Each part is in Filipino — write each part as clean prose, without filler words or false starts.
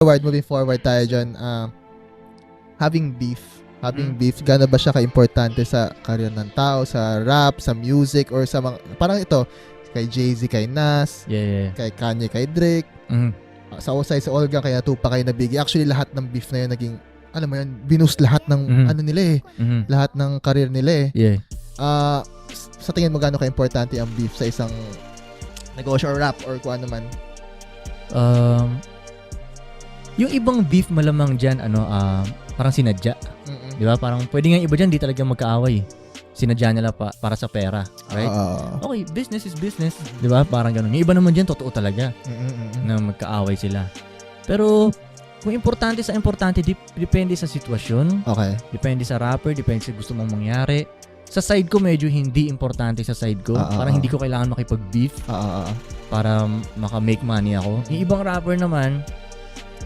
moving forward tayo dyan. Having beef, gaano ba siya ka-importante sa career ng tao, sa rap, sa music, or sa mga, parang ito, kay Jay-Z, kay Nas, kay Kanye, kay Drake, sa Osay, sa Olga, kaya Tupac, kay Nabiggy. Actually, lahat ng beef na yun naging, alam mo yun, binoost lahat ng ano nila lahat ng career nila sa tingin mo gaano ka-importante ang beef sa isang negosyo or rap or kung ano man? Yung ibang beef malamang dyan, parang sinadya. Di ba? Parang pwede nga iba dyan, di talaga magkaaway. Sinadya nila para sa pera. Right? Okay, business is business. Di ba? Parang ganun. Yung iba naman dyan, totoo talaga na magkaaway sila. Pero, kung importante, depende sa sitwasyon. Okay. Depende sa rapper, depende sa gusto mong mangyari. Sa side ko, medyo hindi importante sa side ko. Parang hindi ko kailangan makipag-beef para maka-make money ako. Yung ibang rapper naman,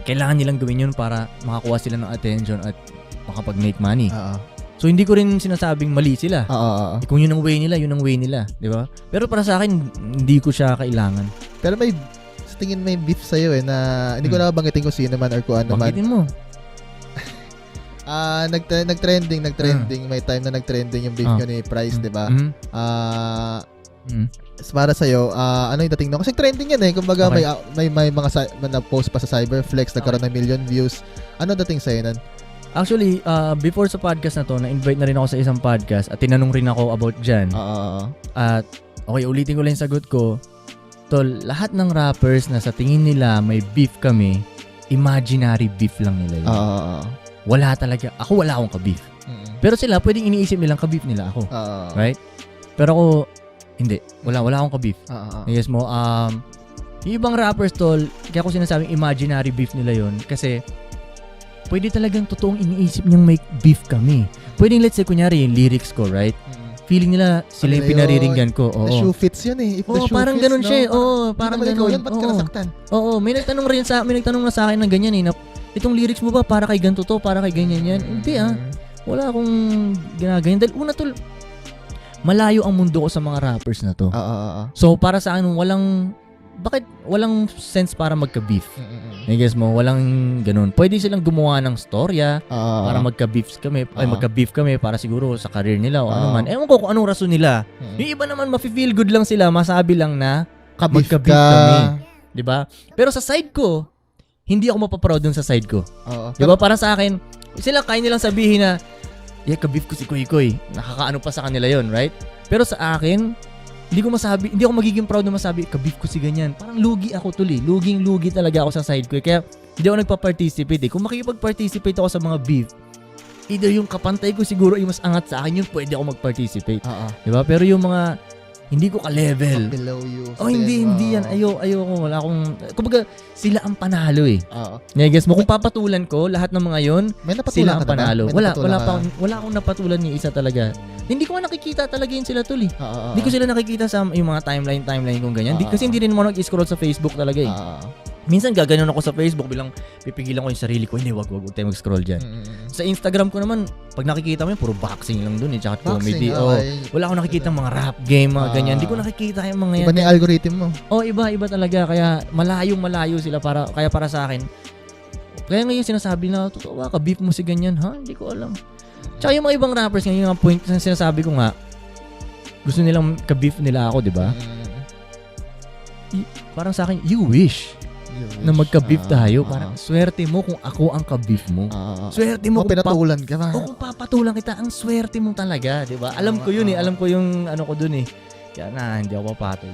kailangan nilang gawin yun para makakuha sila ng attention at makapag-make money. So, hindi ko rin sinasabing mali sila. Kung yun ang way nila, yun ang way nila. Di ba? Pero para sa akin, hindi ko siya kailangan. Pero sa tingin may beef sa'yo na hindi ko na banggitin kung sino man or kung ano man. Banggitin mo. Nag-trending. May time na nag-trending yung beef nyo ni Price, di ba? Para sa'yo, ano yung dating nyo? Kasi trending yan kumbaga may mga na-post pa sa Cyberflex, nagkaroon ng million views. Ano dating sa'yo nun? Actually, before sa podcast na to, na-invite na rin ako sa isang podcast at tinanong rin ako about dyan. At okay, ulitin ko lang yung sagot ko. Tol, lahat ng rappers na sa tingin nila may beef kami, imaginary beef lang nila yun. Wala talaga. Ako wala akong ka-beef. Pero sila, pwedeng iniisip nilang ka-beef nila ako. Right? Pero ako, hindi. Wala akong ka-beef. Yes mo, yung ibang rappers, tol, kaya ko sinasabing imaginary beef nila yon kasi pwede talagang totoong iniisip niyang may beef kami. Pwedeng, let's say, kunyari, yung lyrics ko, right? Feeling nila sila yung pinariringgan ko. The shoe fits yun If the shoe parang fits, ganun siya. Parang ganun. Yan, ba't ka nasaktan? May nagtanong na sa akin ng ganyan na itong lyrics mo ba para kay ganito to, para kay ganyan yan? Hindi wala akong ginaganyan. Dahil una tol, malayo ang mundo ko sa mga rappers na to. So para sa akin, bakit walang sense para magka-beef? I guess mo, walang ganun. Pwede silang gumawa ng storya para magka-beef kami para siguro sa career nila o ano man. Ewan ko kung anong rason nila. Yung iba naman, mafe-feel good lang sila, masabi lang na magka-beef kami. Diba? Pero sa side ko, hindi ako mapaproud dun sa side ko. Diba? Para sa akin, sila kaya nilang sabihin na, ka-beef ko si Koy Koy. Nakakaano pa sa kanila yon, right? Pero sa akin, hindi ako magiging proud na masabi, ka-beef ko si ganyan. Parang lugi ako tuloy. Luging-lugi talaga ako sa side ko. Kaya hindi ako nagpa-participate. Kung makikipag-participate ako sa mga beef, either yung kapantay ko siguro yung mas angat sa akin, yun pwede ako mag-participate. Diba? Pero yung mga hindi ko ka-level. Below you. Hindi yan. Ayoko. Wala akong, kumbaga, sila ang panalo I guess mo, kung papatulan ko, lahat ng mga yon, sila ang panalo. Wala akong napatulan ni isa talaga. Hindi ko nakikita talaga yun sila tuli. Hindi ko sila nakikita sa yung mga timeline kung ganyan. Kasi hindi rin mo nag-scroll sa Facebook talaga Minsan gaganon ako sa Facebook bilang pipigilan ko yung sarili ko. Hindi, wag tayo mag-scroll dyan. Sa Instagram ko naman, pag nakikita mo yun, puro boxing lang dun tsaka comedy. Wala akong nakikita mga rap game, mga ganyan. Hindi ko nakikita yung mga yan. Iba na yung algorithm mo. Iba talaga. Kaya malayo sila kaya para sa akin. Kaya ngayon sinasabi na, totoo ba, ka-beef mo si ganyan? Hindi ko alam. Tsaka yung mga ibang rappers, yung mga point na sinasabi ko nga, gusto nilang ka-beef nila ako, di ba? Parang sa akin, you wish na magka-beef tayo. Parang swerte mo kung ako ang ka-beef mo. Swerte mo kung pinatulan ka ba? Kung papatulan kita, ang swerte mo talaga, di ba? Alam ko yun Alam ko yung ano ko dun Kaya hindi ako papatol.